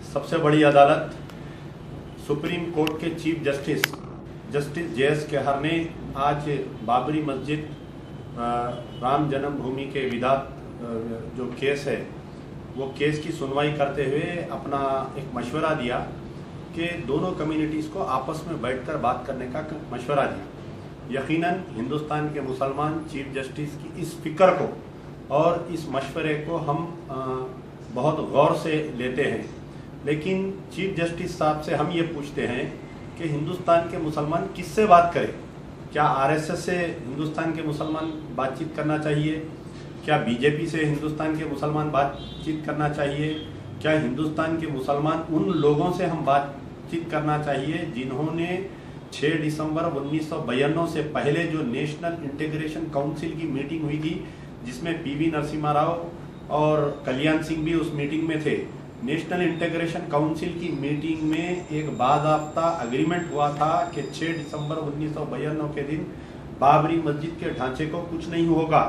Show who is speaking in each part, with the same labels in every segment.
Speaker 1: सबसे बड़ी अदालत सुप्रीम कोर्ट के चीफ जस्टिस जे.एस. खेहर ने आज बाबरी मस्जिद राम जन्मभूमि के विवाद जो केस है वो केस की सुनवाई करते हुए अपना एक मशवरा दिया कि दोनों कम्युनिटीज़ को आपस में बैठकर बात करने का मशवरा दिया। यकीनन हिंदुस्तान के मुसलमान चीफ जस्टिस की इस फिक्र को और इस मशवरे को हम बहुत गौर से लेते हैं, लेकिन चीफ जस्टिस साहब से हम ये पूछते हैं कि हिंदुस्तान के मुसलमान किससे बात करें? क्या आरएसएस से हिंदुस्तान के मुसलमान बातचीत करना चाहिए? क्या बीजेपी से हिंदुस्तान के मुसलमान बातचीत करना चाहिए? क्या हिंदुस्तान के मुसलमान उन लोगों से हम बातचीत करना चाहिए जिन्होंने 6 दिसंबर 1992 से पहले जो नेशनल इंटीग्रेशन काउंसिल की मीटिंग हुई थी, जिसमें पीवी नरसिम्हा राव और कल्याण सिंह भी उस मीटिंग में थे। नेशनल इंटीग्रेशन काउंसिल की मीटिंग में एक बाज़ाब्ता एग्रीमेंट हुआ था कि 6 दिसंबर 1992 के दिन बाबरी मस्जिद के ढांचे को कुछ नहीं होगा।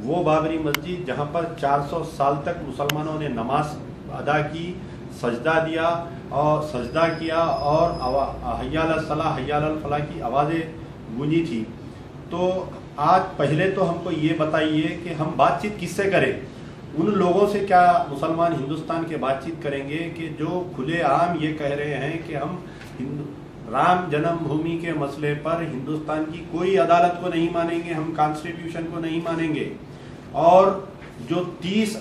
Speaker 1: वो बाबरी मस्जिद जहां पर 400 साल तक मुसलमानों ने नमाज अदा की, सजदा किया और हय्या अला सलाह हय्या अल फलाह की आवाज़ें गूंजी थी। तो आज पहले तो हमको ये बताइए कि हम बातचीत किससे करें? उन लोगों से क्या मुसलमान हिंदुस्तान के बातचीत करेंगे कि जो खुलेआम ये कह रहे हैं कि हम राम जन्मभूमि के मसले पर हिंदुस्तान की कोई अदालत को नहीं मानेंगे, हम कॉन्स्टिट्यूशन को नहीं मानेंगे। और जो 30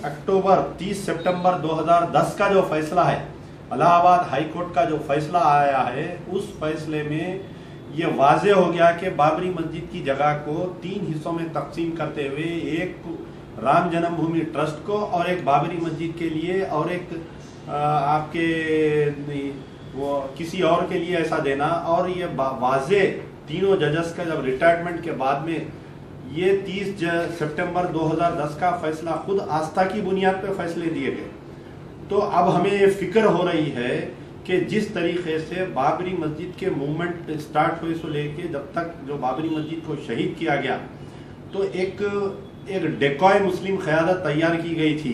Speaker 1: सितंबर 2010 का जो फैसला है, इलाहाबाद हाई कोर्ट का जो फैसला आया है, उस फैसले में ये वाजे हो गया कि बाबरी मस्जिद की जगह को 3 हिस्सों में तकसीम करते हुए एक राम जन्मभूमि ट्रस्ट को और एक बाबरी मस्जिद के लिए और एक आपके वो किसी और के लिए ऐसा देना। और ये वाजे तीनों जजेस का जब रिटायरमेंट के बाद में ये 30 सितंबर 2010 का फैसला खुद आस्था की बुनियाद पर फैसले दिए गए। तो अब हमें ये फिक्र हो रही है कि जिस तरीके से बाबरी मस्जिद के मूवमेंट स्टार्ट हुए से लेके जब तक जो बाबरी मस्जिद को शहीद किया गया, तो एक डेकॉय मुस्लिम क़यादत तैयार की गई थी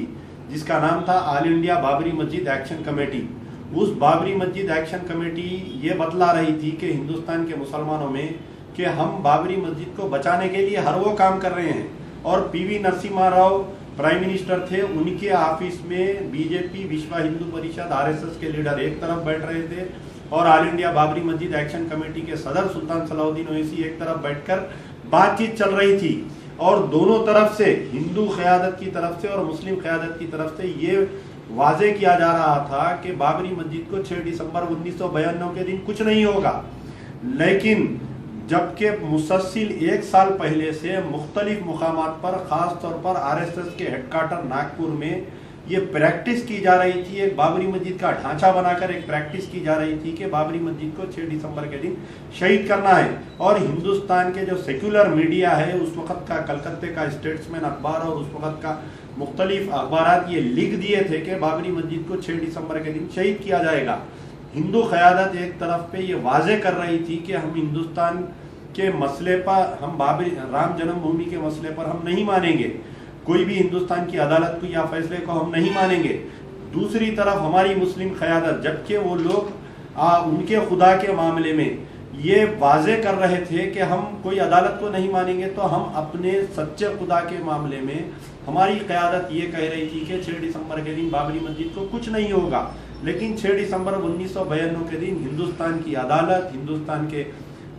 Speaker 1: जिसका नाम था ऑल इंडिया बाबरी मस्जिद एक्शन कमेटी। उस बाबरी मस्जिद एक्शन कमेटी ये बतला रही थी कि हिंदुस्तान के मुसलमानों में कि हम बाबरी मस्जिद को बचाने के लिए हर वो काम कर रहे हैं। और PV Narasimha Rao prime minister थे, उनके ऑफिस में बीजेपी, विश्व हिंदू परिषद, आरएसएस के लीडर एक तरफ बैठ रहे थे और ऑल इंडिया बाबरी मस्जिद एक्शन कमेटी के सदर सुल्तान सलाउद्दीन ओवैसी एक तरफ बैठकर बातचीत चल रही थी। और दोनों तरफ से, हिंदू क़यादत की तरफ से और मुस्लिम क़यादत की तरफ से ये वाजे किया जा रहा था कि बाबरी मस्जिद को 6 दिसंबर 1992 के दिन कुछ नहीं होगा। लेकिन जबकि मुसलसिल 1 साल पहले से मुख्तलिफ मुकामात पर, खास तौर पर आरएसएस के हेडक्वार्टर नागपुर में ये प्रैक्टिस की जा रही थी, एक बाबरी मस्जिद का ढांचा बनाकर एक प्रैक्टिस की जा रही थी कि बाबरी मस्जिद को 6 दिसंबर के दिन शहीद करना है। और हिंदुस्तान के जो सेक्युलर मीडिया है, उस वक्त का कलकत्ते का स्टेट्समैन अखबार और उस वक्त का मुख्तलिफ अखबारात ये लिख दिए थे कि बाबरी मस्जिद को 6 दिसंबर के दिन शहीद किया जाएगा। हिंदू क़यादत एक तरफ पे ये वाजे कर रही थी कि हम हिंदुस्तान के मसले पर, हम बाबरी राम जन्मभूमि के मसले पर हम नहीं मानेंगे, कोई भी हिंदुस्तान की अदालत को या फैसले को हम नहीं मानेंगे। दूसरी तरफ हमारी मुस्लिम क़यादत, जबकि वो लोग उनके खुदा के मामले में ये वाजे कर रहे थे कि हम कोई अदालत को नहीं मानेंगे, तो हम अपने सच्चे खुदा के मामले में हमारी क़यादत ये कह रही थी कि 6 दिसंबर के दिन बाबरी मस्जिद को कुछ नहीं होगा। लेकिन 6 दिसंबर 1992 के दिन हिंदुस्तान की अदालत, हिंदुस्तान के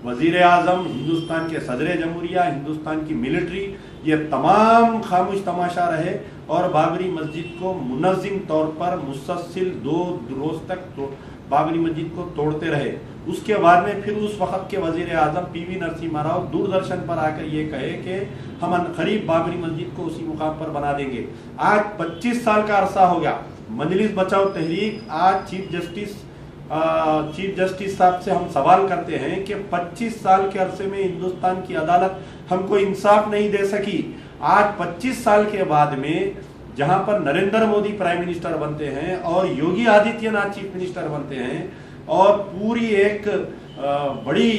Speaker 1: वजीर आजम, हिंदुस्तान के सदर जमहूरिया, हिंदुस्तान की मिलिट्री, ये तमाम खामोश तमाशा रहे और बाबरी मस्जिद को मुनज़्ज़िम तौर पर मुसलसिल 2 रोज तक बाबरी मस्जिद को तोड़ते रहे। उसके बाद में फिर उस वक्त के वजीर आजम पीवी नरसिम्हा राव दूरदर्शन पर आकर ये कहे कि हम करीब बाबरी मस्जिद को उसी मुकाम पर बना देंगे। आज 25 साल का अरसा हो गया। मजलिस बचाओ तहरीक आज चीफ जस्टिस साहब से हम सवाल करते हैं कि 25 साल के अरसे में हिंदुस्तान की अदालत हमको इंसाफ नहीं दे सकी। आज 25 साल के बाद में जहां पर नरेंद्र मोदी प्राइम मिनिस्टर बनते हैं और योगी आदित्यनाथ चीफ मिनिस्टर बनते हैं और पूरी एक बड़ी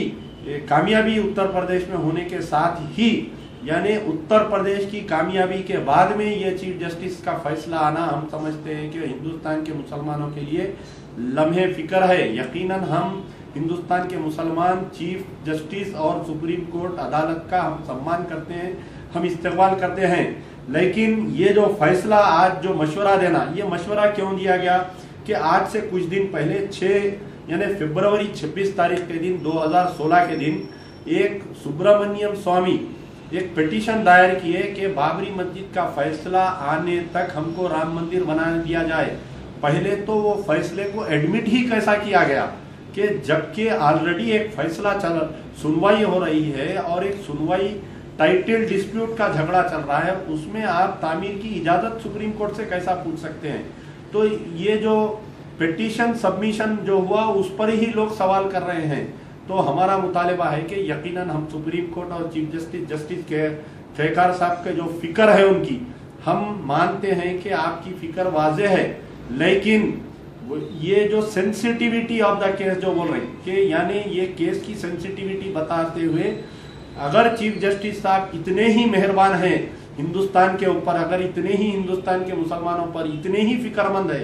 Speaker 1: कामयाबी उत्तर प्रदेश में होने के साथ ही यानी उत्तर प्रदेश की कामयाबी के बाद में ये चीफ जस्टिस का फैसला आना हम समझते हैं कि हिंदुस्तान के मुसलमानों के लिए लम्हे फिक्र है। यकीनन हम हिंदुस्तान के मुसलमान चीफ जस्टिस और सुप्रीम कोर्ट अदालत का हम सम्मान करते हैं, हम इस्तेमाल करते हैं। लेकिन ये जो फैसला आज जो मशवरा देना, ये मशवरा क्यों दिया गया कि आज से कुछ दिन पहले 6 यानी फरवरी 26 तारीख के दिन 2016 के दिन एक सुब्रमण्यम स्वामी एक पिटीशन दायर किए कि बाबरी मस्जिद का फैसला आने तक हमको राम मंदिर बना दिया जाए। पहले तो वो फैसले को एडमिट ही कैसा किया गया कि जबकि ऑलरेडी एक फैसला सुनवाई हो रही है और एक सुनवाई टाइटल डिस्प्यूट का झगड़ा चल रहा है, उसमें आप तामीर की इजाजत सुप्रीम कोर्ट से कैसा पूछ सकते हैं। तो ये जो पिटीशन सबमिशन जो हुआ उस पर ही लोग सवाल कर रहे हैं। तो हमारा मुतालिबा है कि यकीनन हम सुप्रीम कोर्ट और चीफ जस्टिस के खेकार साहब के जो फिक्र है उनकी, हम मानते हैं कि आपकी फिक्र वाजे है, लेकिन ये जो सेंसिटिविटी ऑफ द केस जो बोल रहे हैं कि यानी ये केस की सेंसिटिविटी बताते हुए अगर चीफ जस्टिस साहब इतने ही मेहरबान हैं हिंदुस्तान के ऊपर, अगर इतने ही हिंदुस्तान के मुसलमानों पर इतने ही फिक्रमंद है,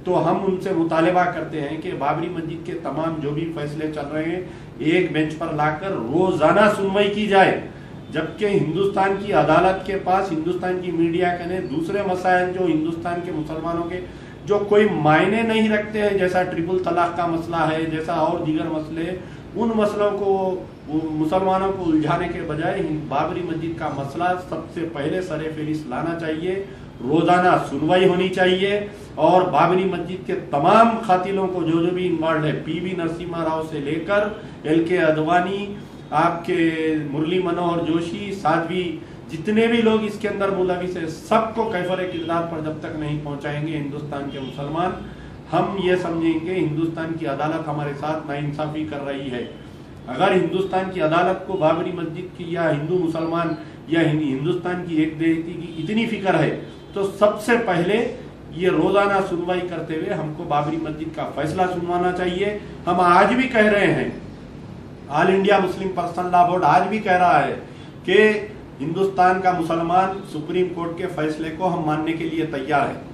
Speaker 1: तो हम उनसे मुतालिबा करते हैं कि बाबरी मस्जिद के तमाम जो भी फैसले चल रहे हैं एक बेंच पर लाकर रोजाना सुनवाई की जाए। जबकि हिंदुस्तान की अदालत के पास, हिंदुस्तान की मीडिया के ने दूसरे मसाइल जो हिंदुस्तान के मुसलमानों के जो कोई मायने नहीं रखते हैं, जैसा ट्रिपल तलाक का मसला है, जैसा और दीगर मसले, उन मसलों को मुसलमानों को उलझाने के बजाय बाबरी मस्जिद का मसला सबसे पहले सरे फेरिस्त लाना चाहिए, रोजाना सुनवाई होनी चाहिए और बाबरी मस्जिद के तमाम खातिलों को जो भी इन्वॉल्व है, पीवी नरसिम्हा राव से लेकर LK अडवाणी, आपके मुरली मनोहर जोशी, साध्वी, जितने भी लोग इसके अंदर मुलविस है, सबको कैफरे किरदार पर जब तक नहीं पहुंचाएंगे हिंदुस्तान के मुसलमान, हम ये समझेंगे हिंदुस्तान की अदालत हमारे साथ नाइंसाफी कर रही है। अगर हिंदुस्तान की अदालत को बाबरी मस्जिद की या हिंदू मुसलमान या हिंदुस्तान की एक देहती की इतनी फिक्र है, तो सबसे पहले ये रोजाना सुनवाई करते हुए हमको बाबरी मस्जिद का फैसला सुनवाना चाहिए। हम आज भी कह रहे हैं, all India Muslim personal law board आज भी कह रहा है कि हिंदुस्तान का मुसलमान सुप्रीम कोर्ट के फैसले को हम मानने के लिए तैयार है।